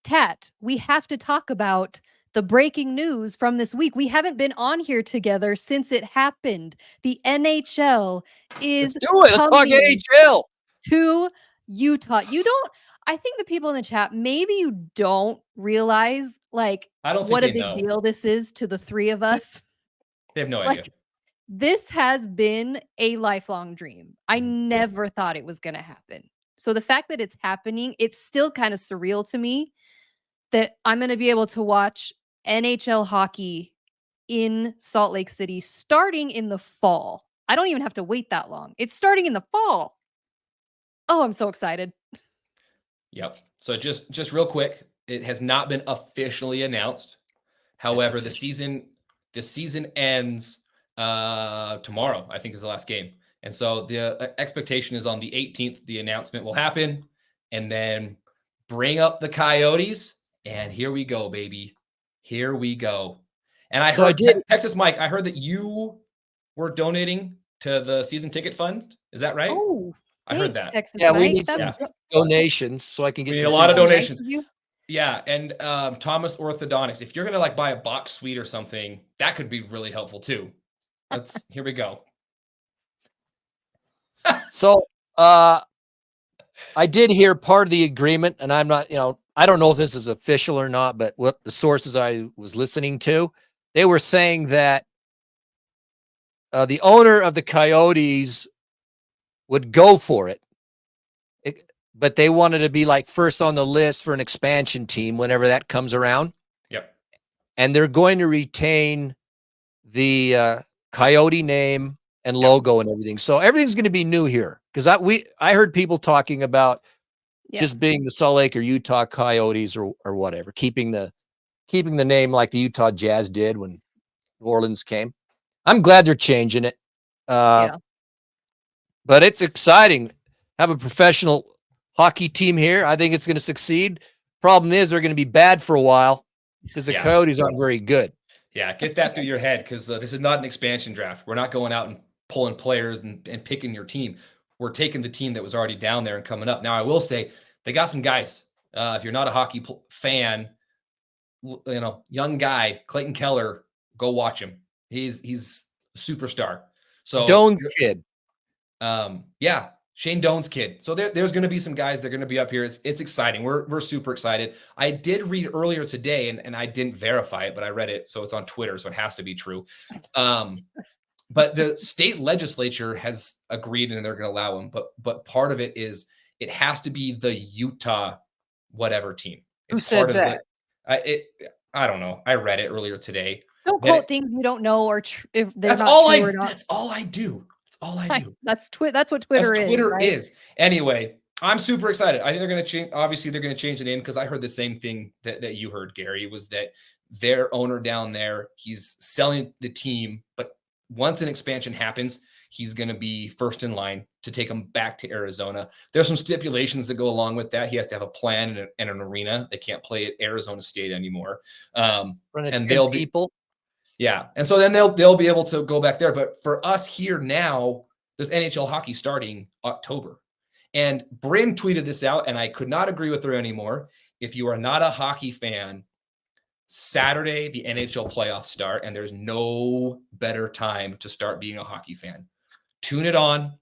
Tat, we have to talk about the breaking news from this week. We haven't been on here together since it happened. The NHL Let's is do it. Let's talk coming NHL. to Utah. I think the people in the chat, maybe you don't realize like I don't think what a they big know. deal this is to the three of us. They have no idea. Like, this has been a lifelong dream. I never thought it was going to happen. So the fact that it's happening, it's still kind of surreal to me that I'm going to be able to watch NHL hockey in Salt Lake City starting in the fall. I don't even have to wait that long. It's starting in the fall. Oh, I'm so excited. Yep. So just real quick, it has not been officially announced. However, the season ends tomorrow, I think is the last game. And so the expectation is on the 18th, the announcement will happen, and then bring up the Coyotes. And here we go, baby. Here we go. And I heard Texas Mike, I heard that you were donating to the season ticket fund. Is that right? Oh, I heard that. Texas Yeah, Mike. we need some donations so I can get we need some a lot of season donations. Yeah, and Thomas Orthodontics, if you're gonna like buy a box suite or something, that could be really helpful too. Here we go. So I did hear part of the agreement, and I'm not, I don't know if this is official or not, but what the sources I was listening to, they were saying that the owner of the Coyotes would go for it, but they wanted to be like first on the list for an expansion team whenever that comes around. Yep. And they're going to retain the Coyote name and logo and everything. So everything's going to be new here. Because I heard people talking about just being the Salt Lake or Utah Coyotes or whatever, keeping the name like the Utah Jazz did when New Orleans came. I'm glad they're changing it. But it's exciting. Have a professional hockey team here. I think it's going to succeed. Problem is they're going to be bad for a while because the Coyotes aren't very good. Yeah, get that through your head because this is not an expansion draft. We're not going out and pulling players and picking your team. We're taking the team that was already down there and coming up. Now, I will say they got some guys. If you're not a hockey fan, young guy, Clayton Keller, go watch him. He's a superstar. So Doan's kid. Shane Doan's kid. So there's going to be some guys that are going to be up here. It's exciting. We're super excited. I did read earlier today, and I didn't verify it, but I read it. So it's on Twitter, so it has to be true. But the state legislature has agreed, and they're going to allow them. But part of it is it has to be the Utah whatever team. Who said that? I don't know. I read it earlier today. Don't quote things you don't know or if they're not true or not. That's all I do. All I do. That's what Twitter is. Twitter is. Anyway, I'm super excited. I think they're going to change. Obviously, they're going to change the name because I heard the same thing that you heard, Gary, was that their owner down there, he's selling the team. But once an expansion happens, he's going to be first in line to take them back to Arizona. There's some stipulations that go along with that. He has to have a plan and an arena. They can't play at Arizona State anymore. And they'll be people. Yeah. And so then they'll be able to go back there. But for us here now, there's NHL hockey starting October. And Bryn tweeted this out, and I could not agree with her anymore. If you are not a hockey fan, Saturday, the NHL playoffs start, and there's no better time to start being a hockey fan. Tune it on.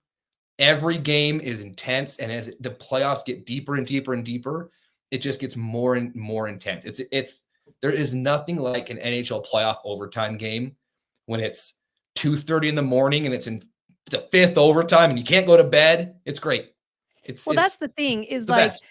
Every game is intense. And as the playoffs get deeper and deeper and deeper, it just gets more and more intense. There is nothing like an NHL playoff overtime game when it's 2:30 in the morning and it's in the fifth overtime and you can't go to bed. It's great. That's the thing is like, best.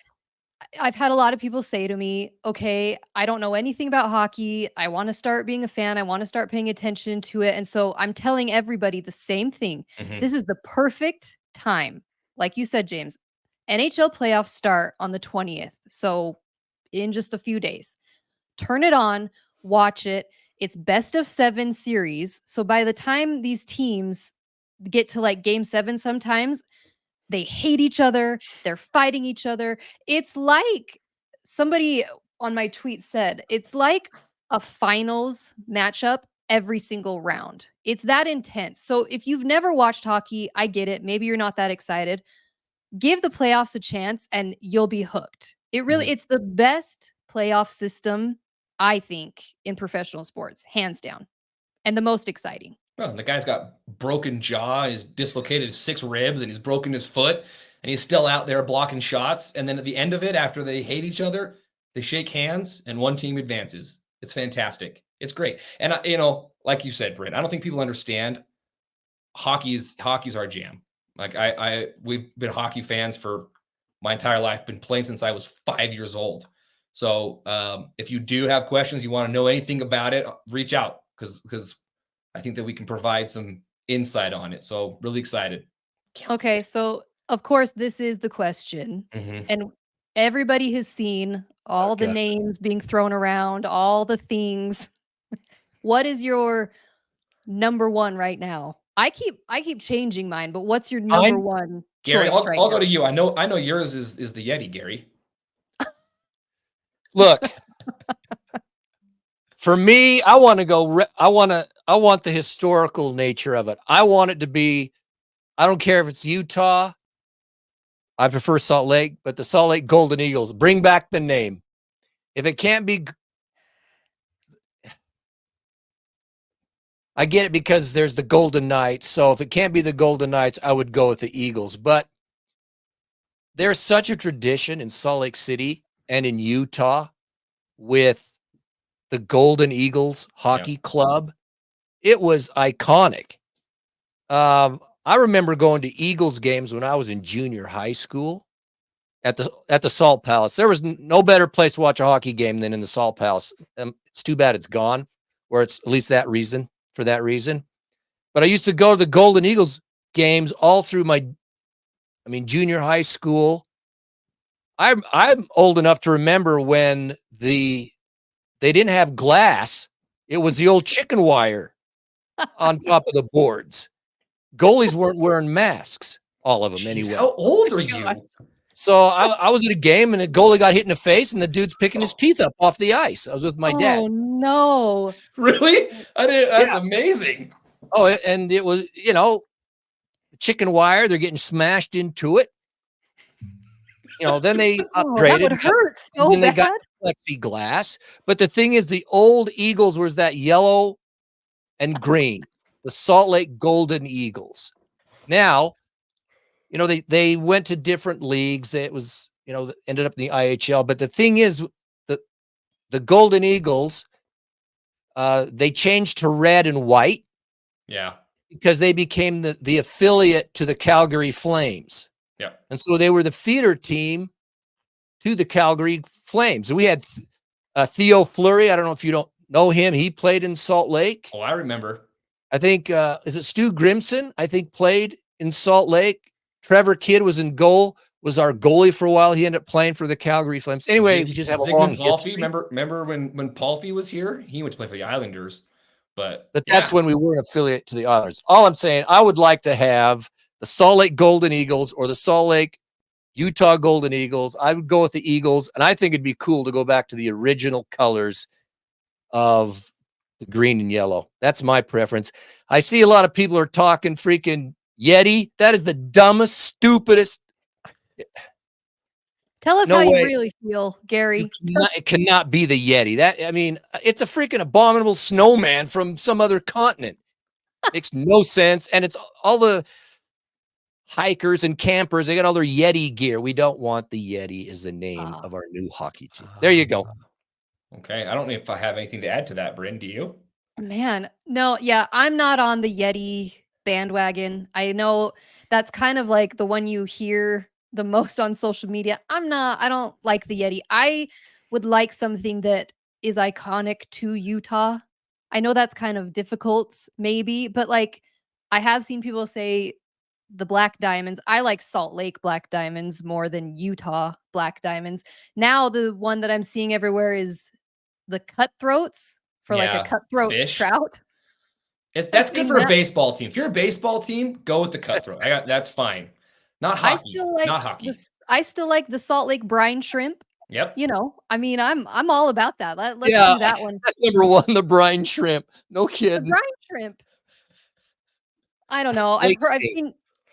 I've had a lot of people say to me, okay, I don't know anything about hockey. I want to start being a fan. I want to start paying attention to it. And so I'm telling everybody the same thing. Mm-hmm. This is the perfect time. Like you said, James, NHL playoffs start on the 20th. So in just a few days. Turn it on, watch it. It's best of 7 series. So by the time these teams get to like game 7, sometimes they hate each other. They're fighting each other. It's like somebody on my tweet said, it's like a finals matchup every single round. It's that intense. So if you've never watched hockey, I get it. Maybe you're not that excited. Give the playoffs a chance and you'll be hooked. It's the best playoff system, I think, in professional sports, hands down, and the most exciting. Well, the guy's got broken jaw, he's dislocated 6 ribs, and he's broken his foot, and he's still out there blocking shots. And then at the end of it, after they hate each other, they shake hands and one team advances. It's fantastic. It's great. And like you said, Brent, I don't think people understand hockey's our jam. Like we've been hockey fans for my entire life, been playing since I was 5 years old. So if you do have questions, you want to know anything about it, reach out because I think that we can provide some insight on it. So really excited. Okay, so of course this is the question, and everybody has seen all the names being thrown around, all the things. What is your number one right now? I keep changing mine, but what's your number one Gary, choice right I'll now? go to you. I know yours is the Yeti, Gary. Look, for me, I want the historical nature of it. I want it to be, I don't care if it's Utah. I prefer Salt Lake, but the Salt Lake Golden Eagles, bring back the name. If it can't be, I get it because there's the Golden Knights. So if it can't be the Golden Knights, I would go with the Eagles. But there's such a tradition in Salt Lake City and in Utah with the Golden Eagles Hockey Club. It was iconic. I remember going to Eagles games when I was in junior high school at the Salt Palace. There was no better place to watch a hockey game than in the Salt Palace. It's too bad it's gone, or it's at least for that reason. But I used to go to the Golden Eagles games all through junior high school. I'm old enough to remember when they didn't have glass. It was the old chicken wire on top of the boards. Goalies weren't wearing masks, all of them anyway. How old are you? So I was at a game and the goalie got hit in the face and the dude's picking his teeth up off the ice. I was with my dad. Oh no. Really? That's amazing. Oh, and it was, chicken wire, they're getting smashed into it. Then they upgraded. That would hurt so bad. They got plexiglass. But the thing is, the old Eagles was that yellow and green, the Salt Lake Golden Eagles. Now, they went to different leagues. It was, ended up in the IHL. But the thing is, the Golden Eagles, they changed to red and white. Yeah. Because they became the affiliate to the Calgary Flames. Yeah. And so they were the feeder team to the Calgary Flames. And we had Theo Fleury. I don't know if you don't know him. He played in Salt Lake. Oh, I remember. I think, is it Stu Grimson? I think played in Salt Lake. Trevor Kidd was in goal, was our goalie for a while. He ended up playing for the Calgary Flames. Anyway, we just have a long history. Remember when Palfy was here? He went to play for the Islanders. But that's when we were an affiliate to the Islanders. All I'm saying, I would like to have the Salt Lake Golden Eagles or the Salt Lake Utah Golden Eagles. I would go with the Eagles, and I think it'd be cool to go back to the original colors of the green and yellow. That's my preference. I see a lot of people are talking freaking Yeti. That is the dumbest, stupidest. Tell us how you really feel, Gary. It cannot be the Yeti. It's a freaking abominable snowman from some other continent. Makes no sense. And it's all the hikers and campers. They got all their Yeti gear. We don't want the Yeti as the name of our new hockey team. There you go. Okay. I don't know if I have anything to add to that, Bryn. Do you? Man, no. Yeah, I'm not on the Yeti bandwagon. I know that's kind of like the one you hear the most on social media. I don't like the Yeti. I would like something that is iconic to Utah. I know that's kind of difficult maybe, but I have seen people say the Black Diamonds. I like Salt Lake Black Diamonds more than Utah Black Diamonds. Now the one that I'm seeing everywhere is the Cutthroats for a cutthroat trout. That's good for a baseball team. If you're a baseball team, go with the Cutthroat. That's fine. Not hockey. Not hockey. I still like the Salt Lake brine shrimp. Yep. I'm all about that. Let's do that one. That's number one, the brine shrimp. No kidding. The brine shrimp. I don't know.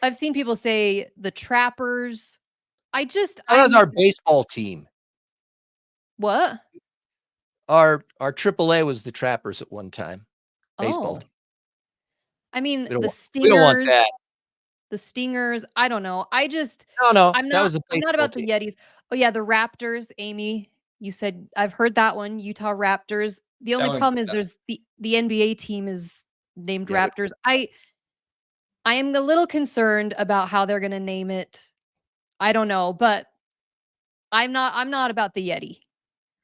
I've seen people say the Trappers. How's our baseball team? What? our AAA was the Trappers at one time. Baseball Oh. team. I mean, We don't want that. the Stingers, I don't know. No, I'm that was a not baseball about the team. Yetis. Oh yeah, the Raptors, Amy. You said I've heard that one, Utah Raptors. The only problem is there's the NBA team is named Raptors. I am a little concerned about how they're gonna name it. I don't know, but I'm not about the Yeti.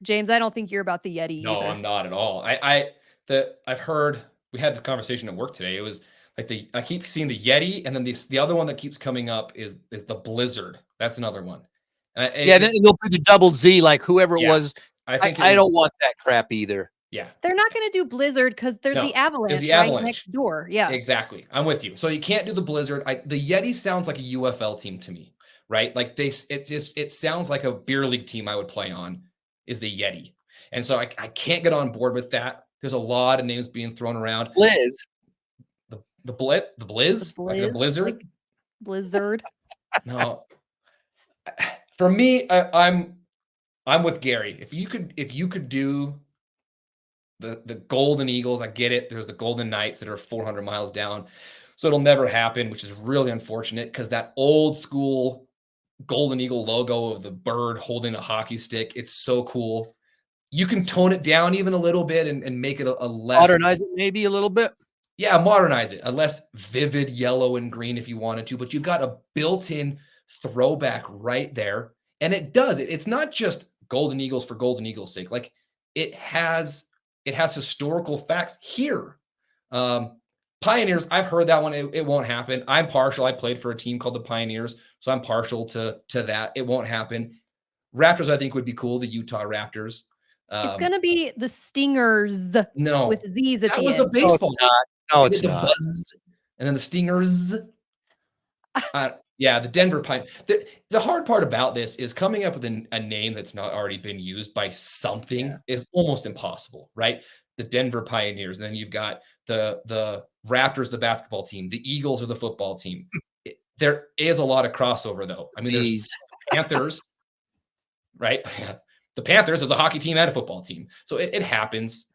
James, I don't think you're about the Yeti No, either. I'm not at all. I've heard we had this conversation at work today. It was like I keep seeing the Yeti, and then the other one that keeps coming up is the Blizzard. That's another one. And Then they'll do the double Z, like whoever it Yeah, was. I think I don't want that crap either. Yeah. They're not gonna do Blizzard because there's the Avalanche right next door. Yeah. Exactly. I'm with you. So you can't do the Blizzard. The Yeti sounds like a UFL team to me, right? Like it sounds like a beer league team I would play on is the Yeti. And so I can't get on board with that. There's a lot of names being thrown around. Blizz. The Blizz? Like the Blizzard? Like Blizzard. No. For me, I'm with Gary. If you could do the Golden Eagles, I get it. There's the Golden Knights that are 400 miles down. So it'll never happen, which is really unfortunate because that old school Golden Eagle logo of the bird holding a hockey stick, it's so cool. You can tone it down even a little bit and make it a less modernize it maybe a little bit. Yeah, modernize it. A less vivid yellow and green if you wanted to, but you've got a built-in throwback right there. And it does it. It's not just Golden Eagles for Golden Eagles' sake. Like it has historical facts here. Pioneers, I've heard that one. It won't happen. I'm partial. I played for a team called the Pioneers, so I'm partial to that. It won't happen. Raptors, I think, would be cool. The Utah Raptors. It's gonna be the Stingers. No, with Z's at that the was end. the baseball. No, it's the not. Buzz, and then the Stingers. Yeah, the Denver Pine. The hard part about this is coming up with a name that's not already been used by something is almost impossible, right? The Denver Pioneers, and then you've got the Raptors, the basketball team, the Eagles, or the football team. There is a lot of crossover, though. I mean, there's Panthers, right? The Panthers is a hockey team and a football team, so it happens.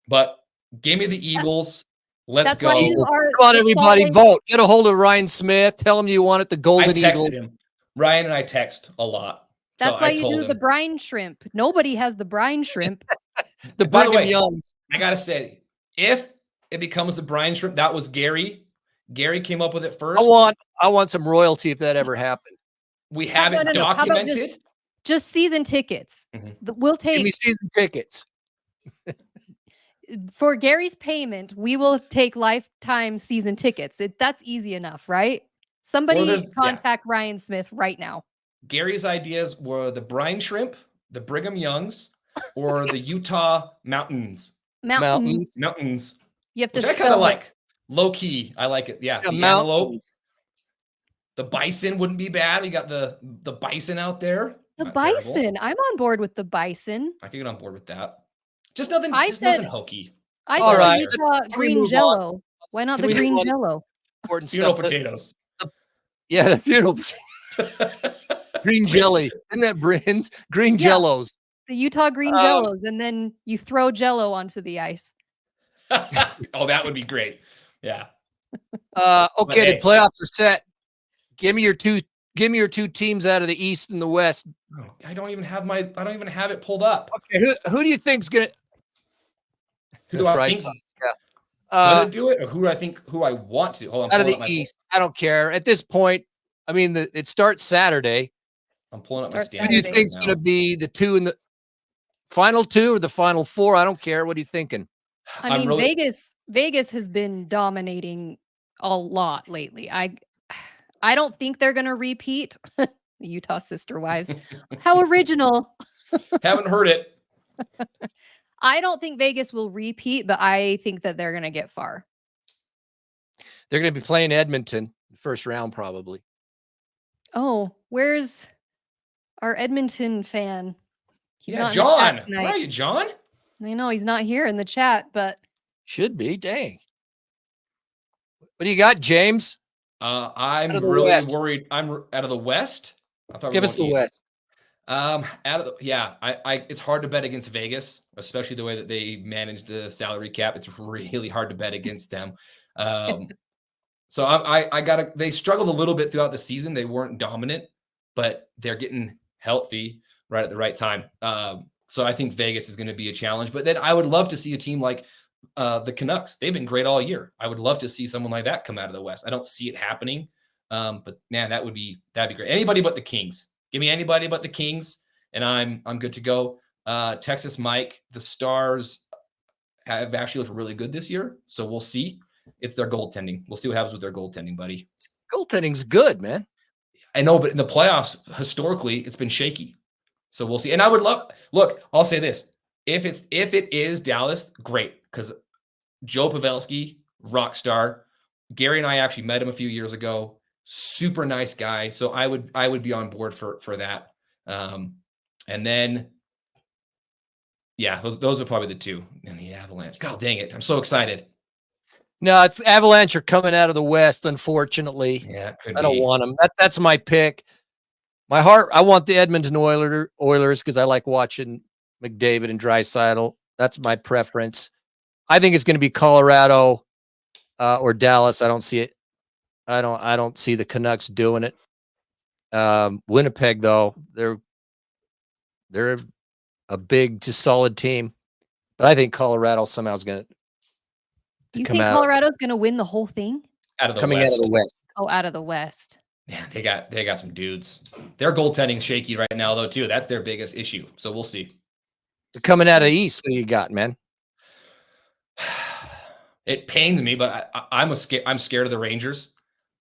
But give me the Eagles. Let's go. Come on, everybody, vote. Get a hold of Ryan Smith. Tell him you want it the Golden Eagle. I texted him. Ryan and I text a lot. That's why you do the brine shrimp. Nobody has the brine shrimp. The Brigham Youngs. I gotta say, if it becomes the brine shrimp, that was Gary. Gary came up with it first. I want some royalty if that ever happened. We have it documented. Just season tickets. We'll take. Give me season tickets. For Gary's payment, we will take lifetime season tickets. That's easy enough, right? Somebody contact Ryan Smith right now. Gary's ideas were the brine shrimp, the Brigham Youngs, or the Utah Mountains. Mountains. You have to spell I kind of like. Low key, I like it. Yeah, the antelope. The bison wouldn't be bad. You got the bison out there. The bison. Terrible. I'm on board with the bison. I can get on board with that. Just nothing. Nothing hokey. I said Utah green jello. Why not the green jello? Funeral potatoes. Yeah, the funeral potatoes. Green jelly. Isn't that Brins? Green jellos. The Utah green jellos, and then you throw jello onto the ice. Oh, that would be great. Yeah. Okay, the playoffs are set. Give me your two teams out of the East and the West. Oh, I don't even have it pulled up. Okay, who do you think's gonna? Who do I think? Gonna do it, or who I want to? Hold on. Out of the East, I don't care at this point. I mean, it starts Saturday. I'm pulling up my standings. Who do you think's gonna be the two in the final two or the final four? I don't care. What are you thinking? I mean, Vegas has been dominating a lot lately. I don't think they're going to repeat the Utah Sister Wives. How original. Haven't heard it. I don't think Vegas will repeat, but I think that they're going to get far. They're going to be playing Edmonton first round, probably. Oh, where's our Edmonton fan? He's not John. Where are you, John? I know he's not here in the chat, but should be. Dang. What do you got, James? I'm really worried. I'm out of the West. Give us the West. It's hard to bet against Vegas, especially the way that they manage the salary cap. It's really hard to bet against them. So I gotta. They struggled a little bit throughout the season. They weren't dominant, but they're getting healthy right at the right time. So I think Vegas is going to be a challenge. But then I would love to see a team like the Canucks. They've been great all year. I would love to see someone like that come out of the West. I don't see it happening, but man, that'd be great. Anybody but the Kings. Give me anybody but the Kings, and I'm good to go. Texas Mike, the Stars have actually looked really good this year, so we'll see. It's their goaltending. We'll see what happens with their goaltending, buddy. Goaltending's good, man. I know, but in the playoffs, historically, it's been shaky. So we'll see. And I would look, I'll say this. If it is Dallas, great. Because Joe Pavelski, rock star. Gary and I actually met him a few years ago. Super nice guy. So I would be on board for that. And then, yeah, those are probably the two. And the Avalanche. God dang it. I'm so excited. No, it's Avalanche are coming out of the West, unfortunately. Yeah, I don't want them. That's my pick. My heart, I want the Edmonton Oilers because I like watching McDavid and Draisaitl. That's my preference. I think it's going to be Colorado or Dallas. I don't see it. I don't see the Canucks doing it. Winnipeg, though, they're a big, just solid team. But I think Colorado somehow is going to. You think Colorado's going to win the whole thing? Out of the West. Oh, out of the West. Yeah, they got some dudes. Their goaltending's shaky right now, though, too. That's their biggest issue. So we'll see. They're coming out of East. What do you got, man? It pains me, but I'm scared of the Rangers.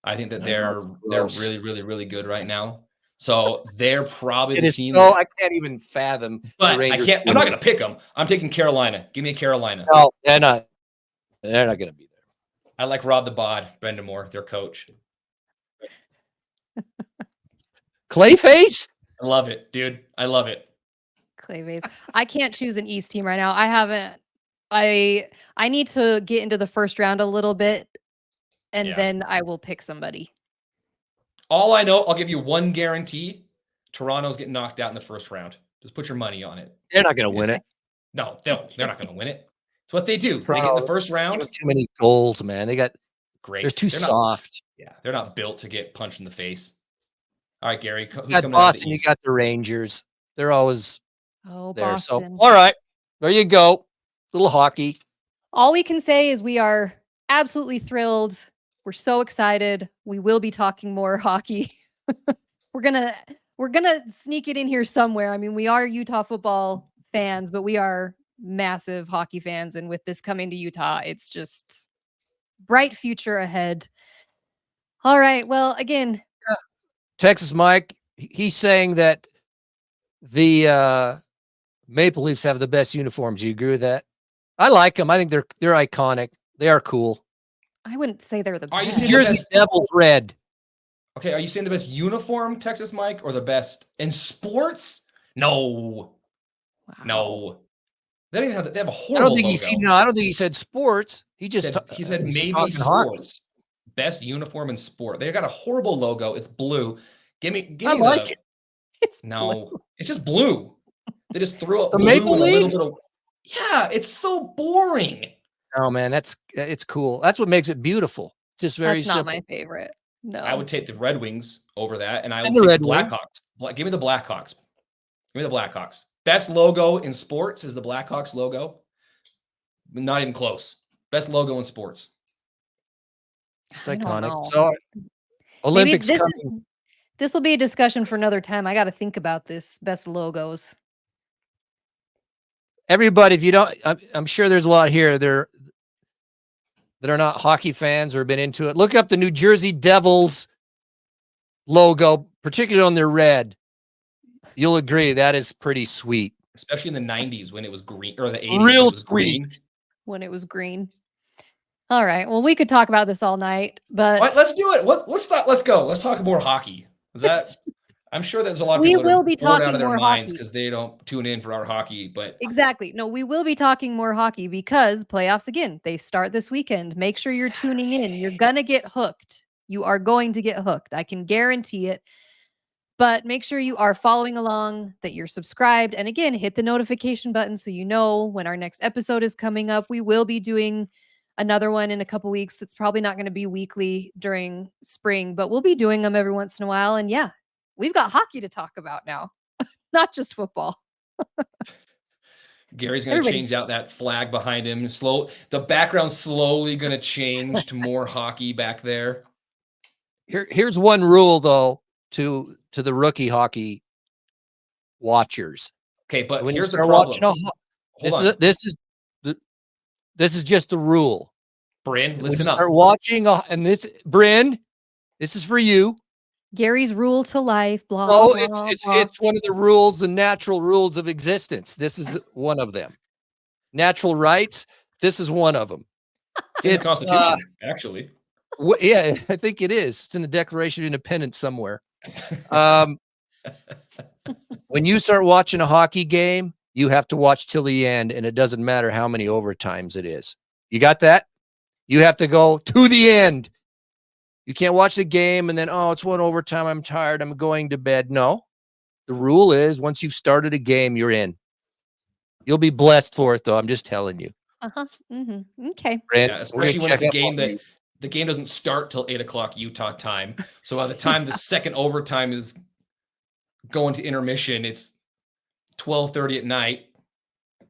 I think that they're really, really, really good right now. So they're probably the team. I can't even fathom. But the Rangers. I'm not going to pick them. I'm taking Carolina. Give me Carolina. No, they're not. They're not going to be there. I like Rob the Bod, Brendan Moore, their coach. Clayface? I love it, dude. I love it. Clayface. I can't choose an East team right now. I haven't. I need to get into the first round a little bit, and then I will pick somebody. All I know, I'll give you one guarantee. Toronto's getting knocked out in the first round. Just put your money on it. They're not going to win it. No, they're not going to win it. It's what they do. They get in the first round. Too many goals, man. They got great. They're too soft. They're not built to get punched in the face. All right, Gary. You got Boston. You got the Rangers. They're always there. Boston. So, all right, there you go. Little hockey. All we can say is we are absolutely thrilled. We're so excited. We will be talking more hockey. We're gonna sneak it in here somewhere. I mean, we are Utah football fans, but we are massive hockey fans, and with this coming to Utah, it's just bright future ahead. All right, well, again, Texas Mike, he's saying that the Maple Leafs have the best uniforms. You agree with that? I like them. I think they're iconic. They are cool. I wouldn't say they're the best. Are you saying Jersey Devils red? Okay, are you saying the best uniform, Texas Mike, or the best in sports? No. Wow. No. They don't even have. They have a horrible. I don't think he said sports. He said maybe sports. Best uniform in sport. They got a horrible logo. It's blue. Give me I like it. It's no. blue. It's just blue. They just threw up the blue Maple and Leaf? a little bit of. Yeah, it's so boring. Oh man, it's cool. That's what makes it beautiful. It's just very simple. That's not my favorite. No. I would take the Red Wings over that, and I would the take Red the Blackhawks. Give me the Blackhawks. Give me the Blackhawks. Best logo in sports is the Blackhawks logo. Not even close. Best logo in sports. It's iconic. So Olympics coming. This will be a discussion for another time. I got to think about this. Best logos. Everybody, if you don't, I'm sure there's a lot here that are not hockey fans or been into it. Look up the New Jersey Devils logo, particularly on their red. You'll agree that is pretty sweet. Especially in the 90s when it was green, or the 80s. Real sweet. When it was green. All right. Well, we could talk about this all night, but let's do it. Let's go. Let's talk more hockey. Is that? I'm sure there's a lot of people will be talking out of their more minds hockey because they don't tune in for our hockey. But exactly. No, we will be talking more hockey because playoffs again. They start this weekend. Make sure you're tuning in. You're gonna get hooked. You are going to get hooked. I can guarantee it. But make sure you are following along, that you're subscribed. And again, hit the notification button so you know when our next episode is coming up. We will be doing another one in a couple weeks. It's probably not going to be weekly during spring, but we'll be doing them every once in a while. And yeah, we've got hockey to talk about now, not just football. Gary's going to change out that flag behind him. The background's slowly going to change to more hockey back there. Here's one rule though to the rookie hockey watchers. Okay, but when here's you start the problem. watching this is just the rule. Bryn, listen up. Start watching Bryn, this is for you. Gary's rule to life. Blah. No, blah, it's one of the rules, the natural rules of existence. This is one of them. Natural rights. This is one of them. It's in the Constitution, actually. Yeah, I think it is. It's in the Declaration of Independence somewhere. When you start watching a hockey game, you have to watch till the end, and it doesn't matter how many overtimes it is. You got that? You have to go to the end. You can't watch the game and then, oh, it's one overtime. I'm tired. I'm going to bed. No. The rule is once you've started a game, you're in. You'll be blessed for it, though. I'm just telling you. Okay. Brent, Yeah, especially when it's a game the game doesn't start till 8:00 Utah time. So by the time the second overtime is going to intermission, it's 12:30 at night.